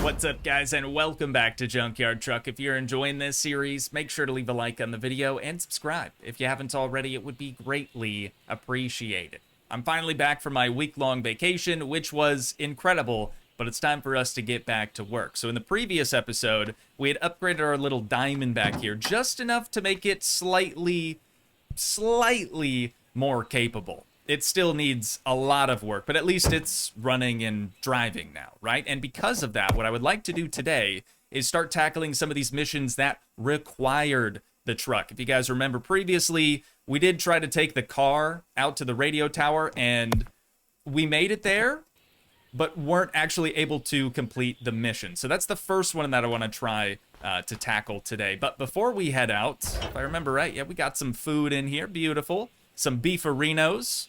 What's up, guys, and welcome back to Junkyard Truck. If you're enjoying this series, make sure to leave a like on the video and subscribe. If you haven't already, it would be greatly appreciated. I'm finally back from my week-long vacation, which was incredible, but it's time for us to get back to work. So in the previous episode, we had upgraded our little diamond back here just enough to make it slightly more capable. It still needs a lot of work, but at least it's running and driving now, right? And because of that, what I would like to do today is start tackling some of these missions that required the truck. If you guys remember previously, we did try to take the car out to the radio tower, and we made it there, but weren't actually able to complete the mission. So that's the first one that I want to try to tackle today. But before we head out, if I remember right, yeah, we got some food in here. Beautiful. Some beefarinos.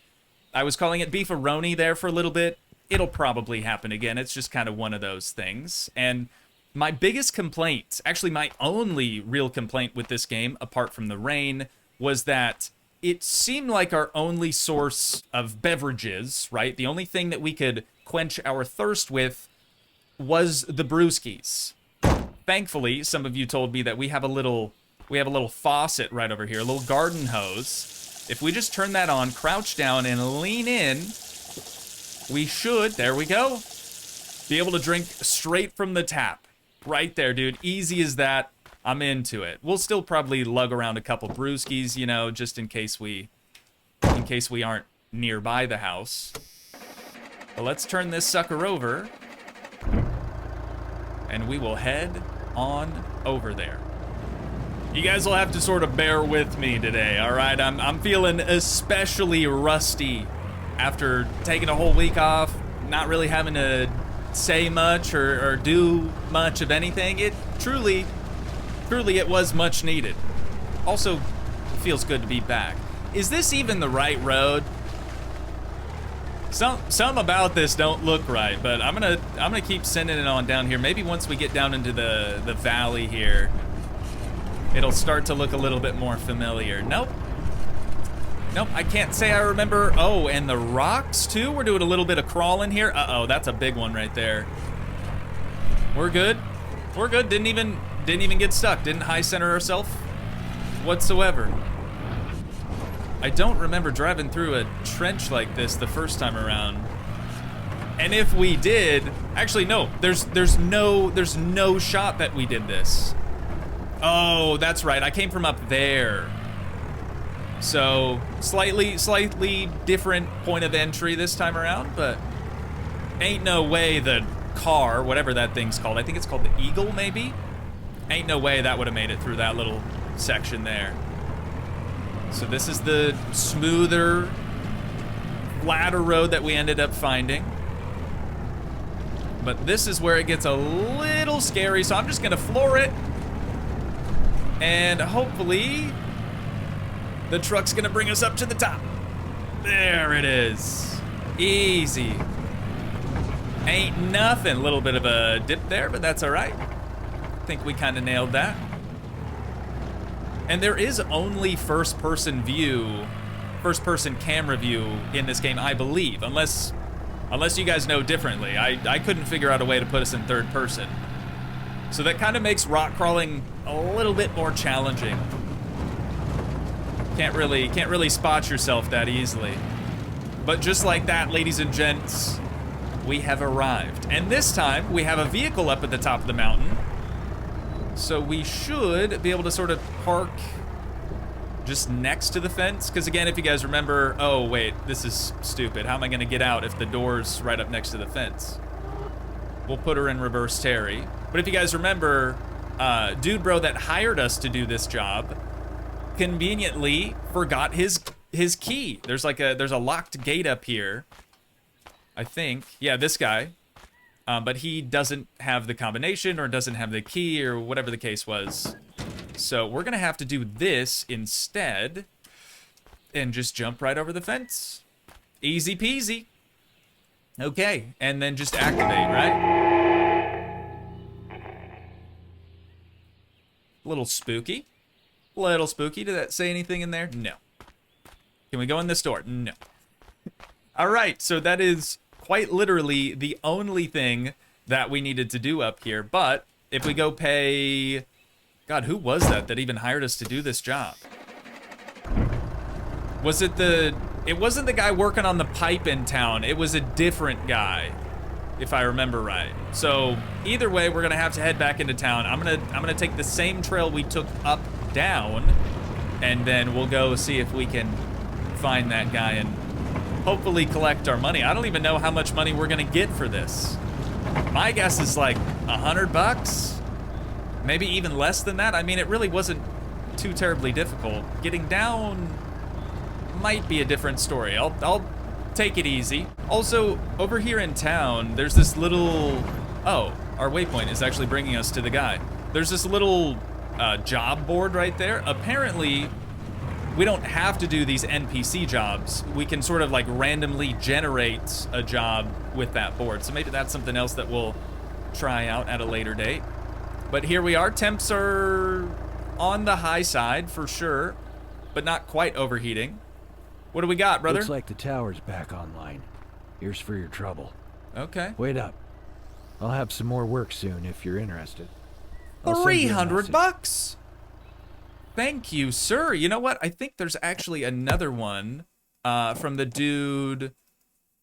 I was calling it beefaroni there for a little bit. It'll probably happen again. It's just kind of one of those things. And my biggest complaint, actually my only real complaint with this game, apart from the rain, was that it seemed like our only source of beverages, right? The only thing that we could quench our thirst with was the brewskis. Thankfully, some of you told me that we have a little faucet right over here, a little garden hose. If we just turn that on, crouch down, and lean in, we should, there we go, be able to drink straight from the tap. Right there, dude. Easy as that. I'm into it. We'll still probably lug around a couple brewskis, you know, just in case we aren't nearby the house. But let's turn this sucker over, and we will head on over there. You guys will have to sort of bear with me today, all right? I'm feeling especially rusty after taking a whole week off, not really having to say much or do much of anything. It truly it was much needed. Also, it feels good to be back. Is this even the right road? Some about this don't look right, but I'm gonna keep sending it on down here. Maybe once we get down into the valley here, it'll start to look a little bit more familiar. Nope, I can't say I remember. Oh, and the rocks too? We're doing a little bit of crawling here. Uh-oh, that's a big one right there. We're good. Didn't even get stuck. Didn't high center ourselves whatsoever. I don't remember driving through a trench like this the first time around. And if we did, actually no, there's no shot that we did this. Oh, that's right. I came from up there. So, slightly different point of entry this time around, but ain't no way the car, whatever that thing's called, I think it's called the Eagle, maybe? Ain't no way that would have made it through that little section there. So this is the smoother, flatter road that we ended up finding. But this is where it gets a little scary, so I'm just gonna floor it. And hopefully, the truck's gonna bring us up to the top. There it is. Easy. Ain't nothing. A little bit of a dip there, but that's all right. I think we kind of nailed that. And there is only first-person camera view in this game, I believe, unless you guys know differently. I couldn't figure out a way to put us in third person. So that kind of makes rock crawling a little bit more challenging. Can't really spot yourself that easily. But just like that, ladies and gents, we have arrived. And this time, we have a vehicle up at the top of the mountain. So we should be able to sort of park just next to the fence. Because again, if you guys remember, oh wait, this is stupid. How am I gonna get out if the door's right up next to the fence? We'll put her in reverse Terry. But if you guys remember, dude bro that hired us to do this job conveniently forgot his key. There's a locked gate up here, I think. Yeah, this guy. But he doesn't have the combination or doesn't have the key or whatever the case was. So we're gonna have to do this instead and just jump right over the fence. Easy peasy. Okay, and then just activate, right? Little spooky. Little spooky. Did that say anything in there? No. Can we go in this door? No. All right, so that is quite literally the only thing that we needed to do up here. But if we go pay... God, who was that even hired us to do this job? Was it the... It wasn't the guy working on the pipe in town. It was a different guy, if I remember right. So either way, we're gonna have to head back into town. I'm gonna take the same trail we took up down, and then we'll go see if we can find that guy and hopefully collect our money. I don't even know how much money we're gonna get for this. My guess is like $100, maybe even less than that. I mean, it really wasn't too terribly difficult. Getting down might be a different story. I'll take it easy. Also, over here in town, there's this little... Oh, our waypoint is actually bringing us to the guy. There's this little job board right there. Apparently, we don't have to do these NPC jobs. We can sort of like randomly generate a job with that board. So maybe that's something else that we'll try out at a later date. But here we are. Temps are on the high side for sure, but not quite overheating. What do we got, brother? Looks like the tower's back online. Here's for your trouble. Okay. Wait up. I'll have some more work soon if you're interested. I'll send you a message. $300? Thank you, sir. You know what? I think there's actually another one from the dude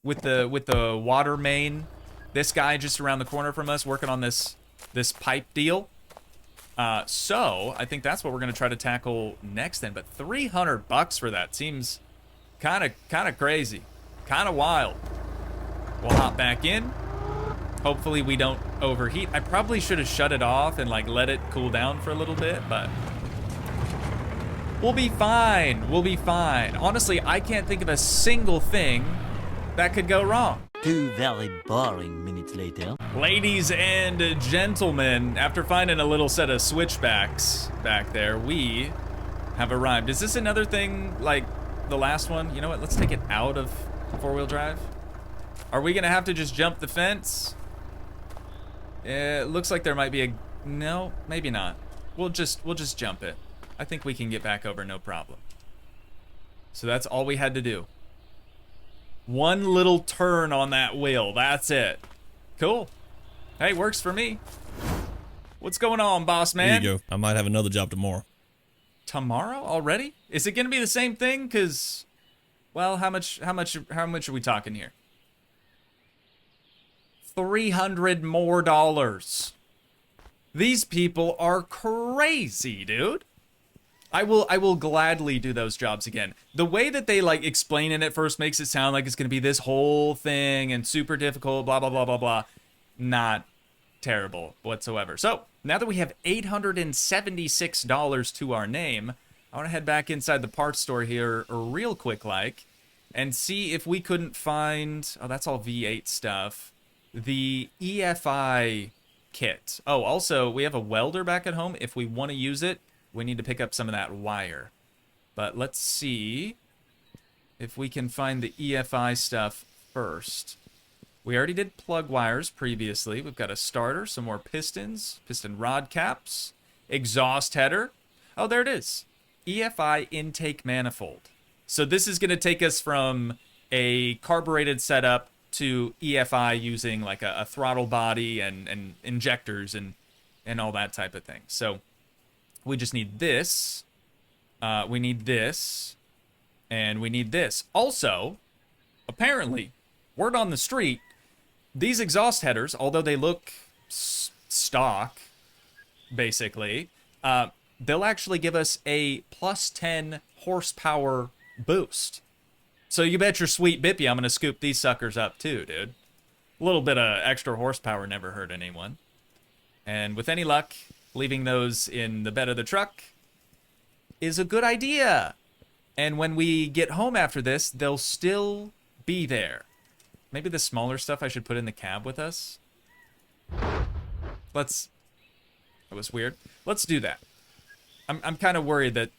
with the water main. This guy just around the corner from us working on this pipe deal. So I think that's what we're gonna try to tackle next then. But $300 for that seems kind of crazy, kind of wild. We'll hop back in. Hopefully we don't overheat. I probably should have shut it off and like let it cool down for a little bit, but we'll be fine. We'll be fine. Honestly, I can't think of a single thing that could go wrong. 2 very boring minutes later. Ladies and gentlemen, after finding a little set of switchbacks back there, we have arrived. Is this another thing like the last one? You know what? Let's take it out of four-wheel drive. Are we gonna have to just jump the fence? It looks like there might be a... No, maybe not. We'll just jump it. I think we can get back over no problem. So that's all we had to do. One little turn on that wheel. That's it. Cool. Hey, works for me. What's going on, boss man? There you go. I might have another job tomorrow. Tomorrow already? Is it gonna be the same thing? Cause, well, how much are we talking here? $300 more. These people are crazy, dude. I will gladly do those jobs again. The way that they like explain it at first makes it sound like it's gonna be this whole thing and super difficult, blah, blah, blah, blah, blah. Not terrible whatsoever. So now that we have $876 to our name, I wanna head back inside the parts store here real quick like and see if we couldn't find, oh, that's all V8 stuff, the EFI kit. Oh, also we have a welder back at home. If we wanna use it, we need to pick up some of that wire. But let's see if we can find the EFI stuff first. We already did plug wires previously. We've got a starter, some more pistons, piston rod caps, exhaust header. Oh, there it is. EFI intake manifold. So this is going to take us from a carbureted setup to EFI using like a throttle body and injectors and all that type of thing. So we just need this, we need this, and we need this. Also, apparently, word on the street, these exhaust headers, although they look stock, basically, they'll actually give us a plus 10 horsepower boost. So you bet your sweet bippy I'm going to scoop these suckers up too, dude. A little bit of extra horsepower never hurt anyone. And with any luck, leaving those in the bed of the truck is a good idea. And when we get home after this, they'll still be there. Maybe the smaller stuff I should put in the cab with us. That was weird. Let's do that. I'm kind of worried that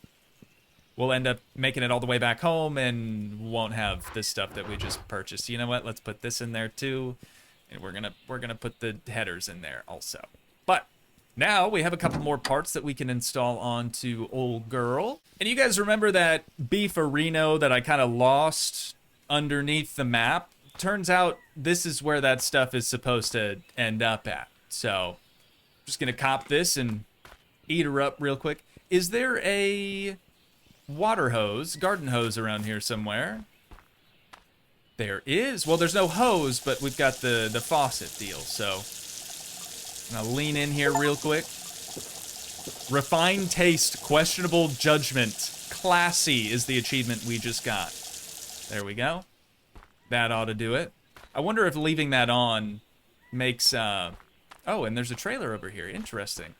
we'll end up making it all the way back home and won't have this stuff that we just purchased. You know what? Let's put this in there too. And we're gonna put the headers in there also. But now we have a couple more parts that we can install onto old girl. And you guys remember that beefarino that I kind of lost underneath the map turns out this is where that stuff is supposed to end up at. So, just gonna cop this and eat her up real quick. Is there a water hose, garden hose around here somewhere? There is. Well, there's no hose, but we've got the faucet deal. So, I'm gonna lean in here real quick. Refined taste, questionable judgment. Classy is the achievement we just got. There we go. That ought to do it. I wonder if leaving that on makes, oh, and there's a trailer over here. Interesting.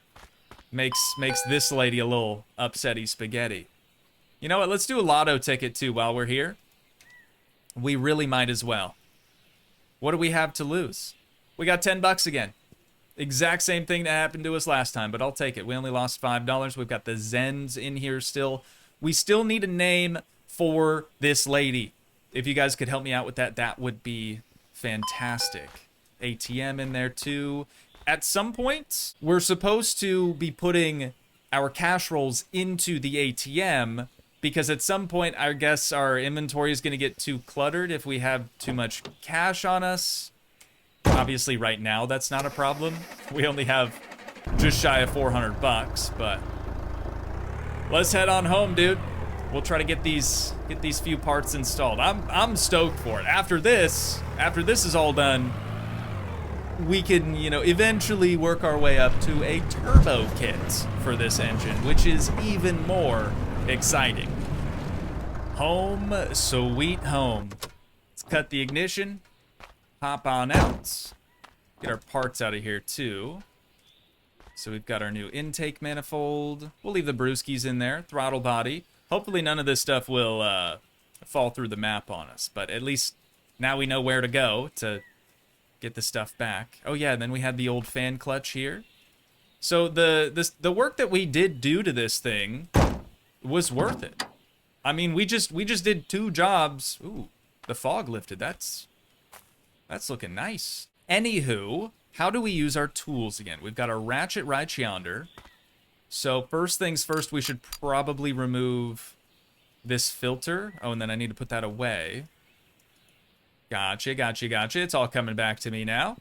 Makes this lady a little upsetty spaghetti. You know what? Let's do a lotto ticket, too, while we're here. We really might as well. What do we have to lose? We got 10 bucks again. Exact same thing that happened to us last time, but I'll take it. We only lost $5. We've got the Zens in here still. We still need a name for this lady. If you guys could help me out with that, that would be fantastic. ATM in there too. At some point, we're supposed to be putting our cash rolls into the ATM because at some point, I guess our inventory is going to get too cluttered if we have too much cash on us. Obviously, right now, that's not a problem. We only have just shy of 400 bucks, but let's head on home, dude. We'll try to get these few parts installed. I'm stoked for it. After this is all done, we can, you know, eventually work our way up to a turbo kit for this engine, which is even more exciting. Home, sweet home. Let's cut the ignition, hop on out, get our parts out of here too. So we've got our new intake manifold. We'll leave the brewskis in there, throttle body. Hopefully none of this stuff will fall through the map on us, but at least now we know where to go to get the stuff back. Oh yeah, and then we had the old fan clutch here. So the work that we did do to this thing was worth it. I mean, we just did 2 jobs. Ooh, the fog lifted. That's looking nice. Anywho, how do we use our tools again? We've got our ratchet right yonder. So first things first, we should probably remove this filter. Oh, and then I need to put that away. Gotcha, gotcha, gotcha. It's all coming back to me now.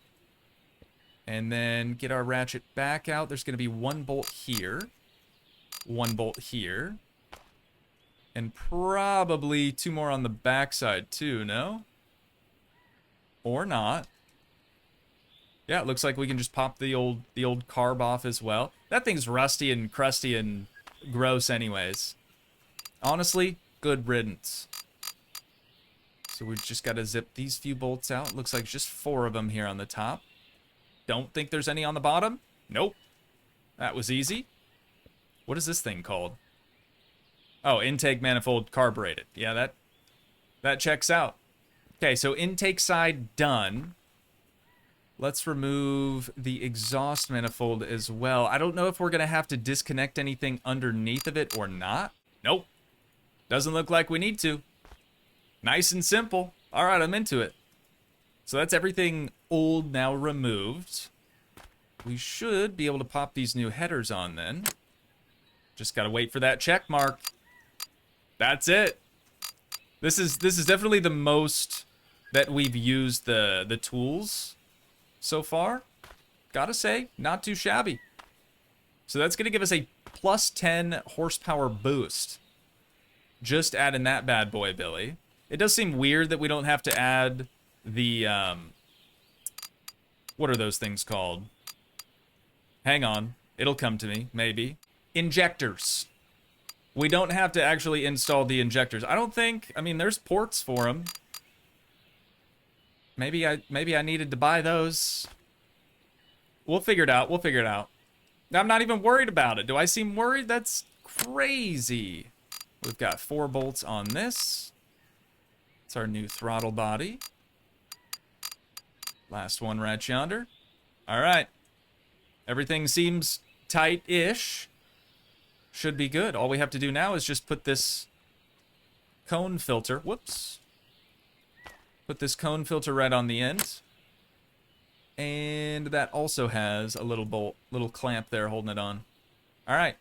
And then get our ratchet back out. There's going to be 1 bolt here. 1 bolt here. And probably 2 more on the backside too, no? Or not. Yeah, it looks like we can just pop the old carb off as well. That thing's rusty and crusty and gross anyways. Honestly, good riddance. So we've just got to zip these few bolts out. Looks like just 4 of them here on the top. Don't think there's any on the bottom. Nope. That was easy. What is this thing called? Oh, intake manifold carbureted. Yeah, that checks out. Okay, so intake side done. Let's remove the exhaust manifold as well. I don't know if we're going to have to disconnect anything underneath of it or not. Nope. Doesn't look like we need to. Nice and simple. All right, I'm into it. So that's everything old now removed. We should be able to pop these new headers on then. Just got to wait for that check mark. That's it. This is definitely the most that we've used the tools so far. Gotta say, not too shabby. So that's going to give us a plus 10 horsepower boost. Just adding that bad boy, Billy. It does seem weird that we don't have to add the, what are those things called? Hang on. It'll come to me, maybe. Injectors. We don't have to actually install the injectors. I don't think, I mean, there's ports for them. Maybe I needed to buy those. We'll figure it out. We'll figure it out. I'm not even worried about it. Do I seem worried? That's crazy. We've got 4 bolts on this. It's our new throttle body. Last one right yonder. All right. Everything seems tight-ish. Should be good. All we have to do now is just put this cone filter. Whoops. Put this cone filter right on the end. And that also has a little bolt, little clamp there holding it on. All right.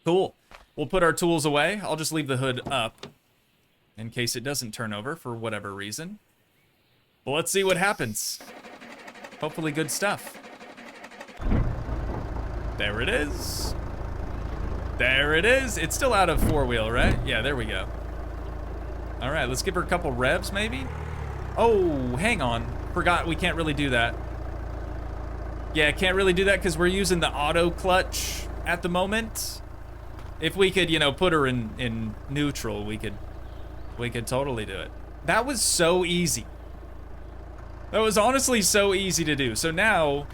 Cool. We'll put our tools away. I'll just leave the hood up in case it doesn't turn over for whatever reason. Well, let's see what happens. Hopefully good stuff. There it is. There it is. It's still out of 4-wheel, right? Yeah, there we go. All right, let's give her a couple revs, maybe. Oh, hang on. Forgot we can't really do that. Yeah, can't really do that because we're using the auto clutch at the moment. If we could, you know, put her in neutral, we could totally do it. That was so easy. That was honestly so easy to do. So now,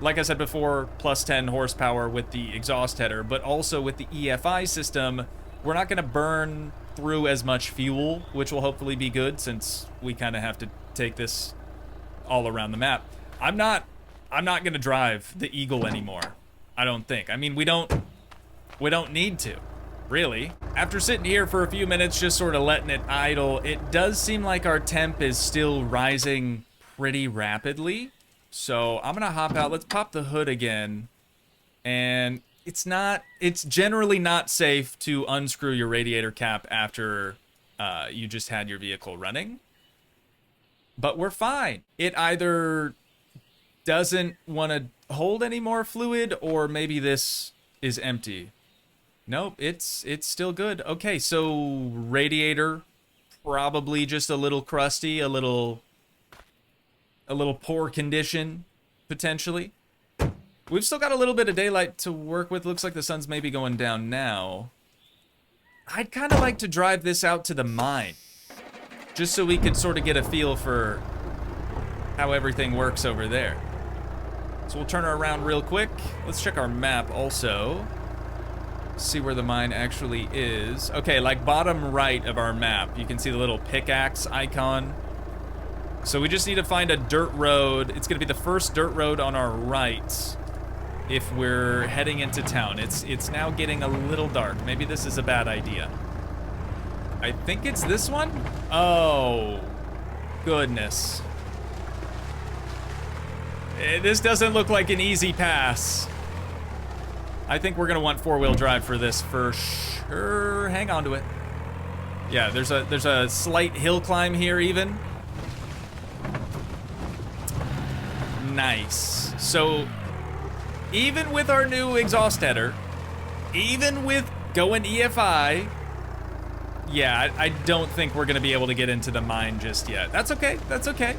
like I said before, plus 10 horsepower with the exhaust header, but also with the EFI system, we're not gonna burn through as much fuel, which will hopefully be good since we kind of have to take this all around the map. I'm not gonna drive the Eagle anymore. I don't think. I mean, we don't need to, really. After sitting here for a few minutes, just sort of letting it idle, it does seem like our temp is still rising pretty rapidly. So I'm gonna hop out. Let's pop the hood again. And it's generally not safe to unscrew your radiator cap after you just had your vehicle running. But we're fine. It either doesn't want to hold any more fluid, or maybe this is empty. Nope, it's still good. Okay, so radiator probably just a little crusty, a little poor condition potentially. We've still got a little bit of daylight to work with. Looks like the sun's maybe going down now. I'd kind of like to drive this out to the mine, just so we could sort of get a feel for how everything works over there. So we'll turn her around real quick. Let's check our map also. See where the mine actually is. Okay, like bottom right of our map, you can see the little pickaxe icon. So we just need to find a dirt road. It's gonna be the first dirt road on our right if we're heading into town. It's now getting a little dark. Maybe this is a bad idea. I think it's this one? Oh, goodness. This doesn't look like an easy pass. I think we're gonna want 4-wheel drive for this for sure. Hang on to it. Yeah, there's a slight hill climb here even. Nice. So even with our new exhaust header, even with going EFI, yeah, I don't think we're gonna be able to get into the mine just yet. That's okay, that's okay.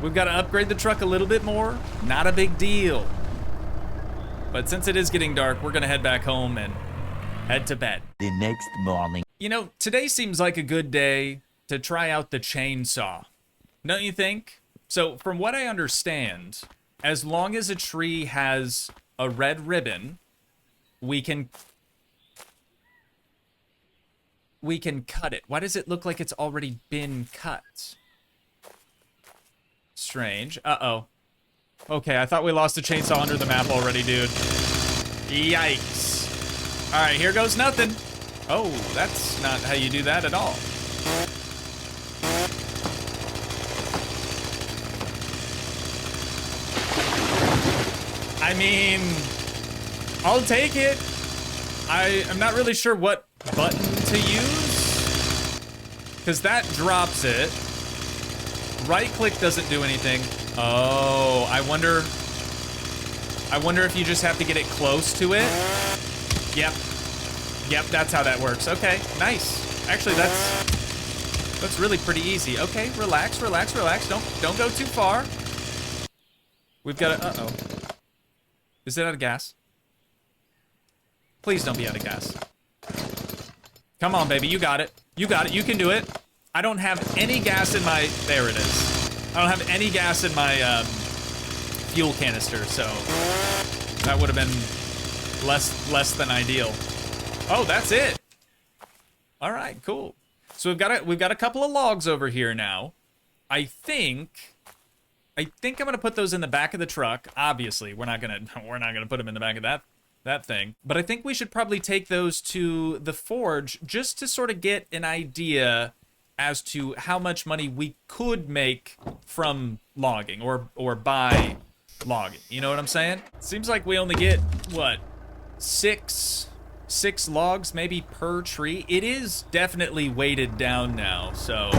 We've got to upgrade the truck a little bit more. Not a big deal. But since it is getting dark, we're gonna head back home and head to bed. The next morning. You know, today seems like a good day to try out the chainsaw. Don't you think? So from what I understand, as long as a tree has a red ribbon, we can cut it. Why does it look like it's already been cut? Strange. Uh-oh. Okay, I thought we lost a chainsaw under the map already, dude. Yikes. All right, here goes nothing. Oh, that's not how you do that at all. I mean, I'll take it. I'm not really sure what button to use, because that drops it. Right click doesn't do anything. Oh, I wonder if you just have to get it close to it. Yep, that's how that works. Okay, nice. Actually, that's really pretty easy. Okay, relax. Don't go too far. We've got a, uh-oh. Is it out of gas? Please don't be out of gas. Come on, baby, you got it. You can do it. I don't have any gas in my, there it is. I don't have any gas in my fuel canister, so that would have been less than ideal. Oh, that's it. All right, cool. So we've got a couple of logs over here now. I think I'm gonna put those in the back of the truck. Obviously, we're not gonna put them in the back of that thing. But I think we should probably take those to the forge just to sort of get an idea as to how much money we could make from logging or by logging. You know what I'm saying? Seems like we only get, what, six logs maybe per tree. It is definitely weighted down now, so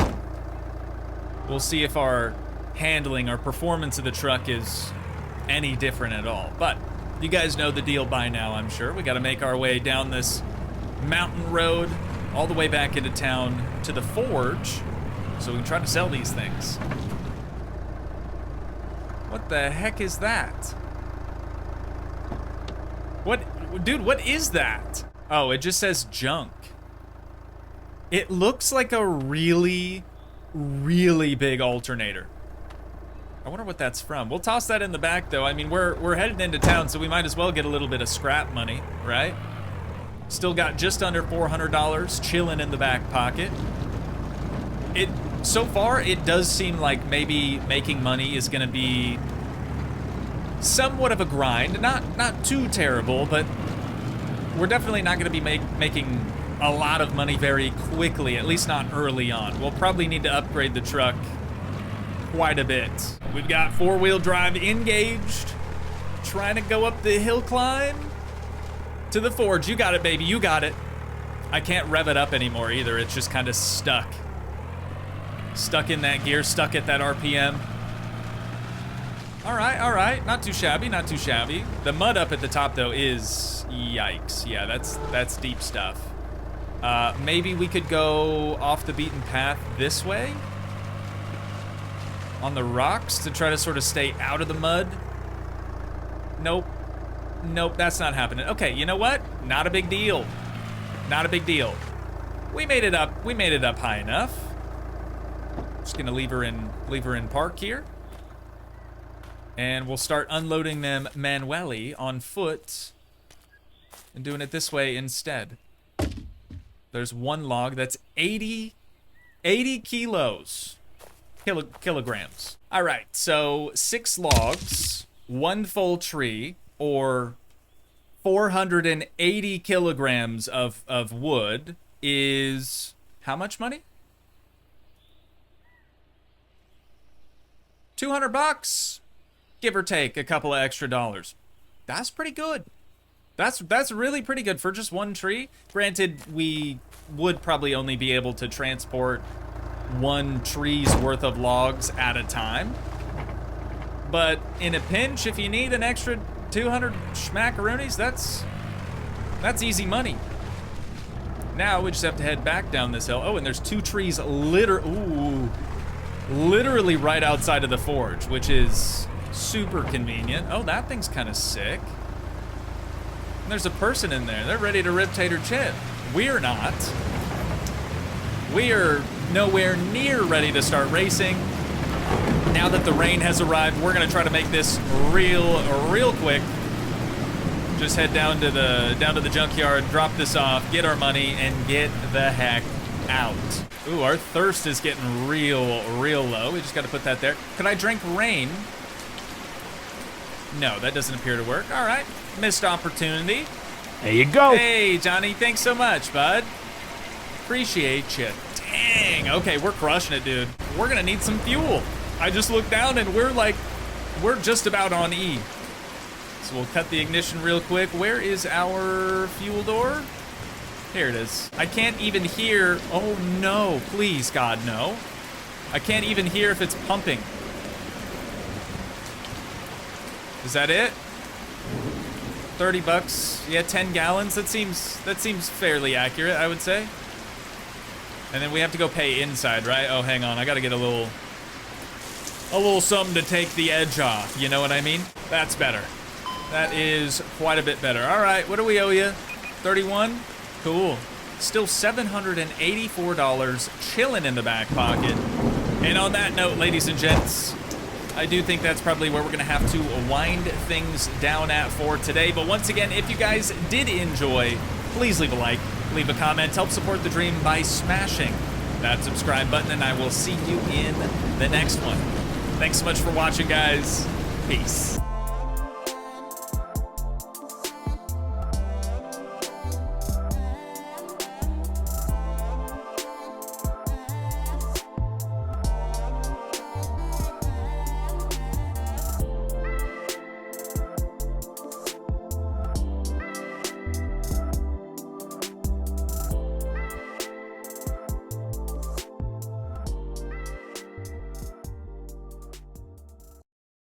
We'll see if our handling, our performance of the truck is any different at all. But you guys know the deal by now, I'm sure. We got to make our way down this mountain road all the way back into town to the forge so we can try to sell these things. What the heck is that? What, dude, what is that? Oh, it just says junk. It looks like a really, really big alternator. I wonder what that's from. We'll toss that in the back, though. I mean, we're headed into town, so we might as well get a little bit of scrap money, right? Still got just under $400 chilling in the back pocket. So far, it does seem like maybe making money is going to be somewhat of a grind. Not too terrible, but we're definitely not going to be making a lot of money very quickly, at least not early on. We'll probably need to upgrade the truck quite a bit. We've got four-wheel drive engaged, trying to go up the hill climb to the forge. You got it, baby, you got it. I can't rev it up anymore either. It's just kind of stuck. Stuck in that gear, stuck at that RPM. All right, not too shabby, not too shabby. The mud up at the top though is, yikes. Yeah, that's deep stuff. Maybe we could go off the beaten path this way on the rocks to try to sort of stay out of the mud. Nope, that's not happening. Okay, you know what? Not a big deal. Not a big deal. We made it up high enough. Just gonna leave her in park here. And we'll start unloading them manually on foot and doing it this way instead. There's one log that's 80 kilos. Kilograms. All right, so 6 logs, 1 full tree, or 480 kilograms of wood is how much money? $200, give or take a couple of extra dollars. That's pretty good. That's really pretty good for just one tree. Granted, we would probably only be able to transport 1 tree's worth of logs at a time. But in a pinch, if you need an extra 200 schmackaroonies, that's easy money. Now we just have to head back down this hill. Oh, and there's 2 trees literally right outside of the forge, which is super convenient. Oh, that thing's kind of sick. And there's a person in there. They're ready to rip tater chip. We're not. We are nowhere near ready to start racing. Now that the rain has arrived, we're gonna try to make this real quick. Just head down to the junkyard, drop this off, get our money, and get the heck out. Ooh, our thirst is getting real low. We just gotta put that there. Could I drink rain? No, that doesn't appear to work. All right, missed opportunity. There you go. Hey, Johnny, thanks so much, bud. Appreciate you. Dang, okay, we're crushing it, dude. We're gonna need some fuel. I just looked down and we're just about on E. So we'll cut the ignition real quick. Where is our fuel door? Here it is. I can't even hear. Oh no, please God, no. I can't even hear if it's pumping. Is that it? $30. Yeah, 10 gallons. That seems fairly accurate, I would say. And then we have to go pay inside, right? Oh, hang on. I gotta get a little something to take the edge off. You know what I mean? That's better. That is quite a bit better. All right, what do we owe you? 31? Cool. Still $784 chilling in the back pocket. And on that note, ladies and gents, I do think that's probably where we're gonna have to wind things down at for today. But once again, if you guys did enjoy, please leave a like, leave a comment, help support the dream by smashing that subscribe button, and I will see you in the next one. Thanks so much for watching, guys. Peace.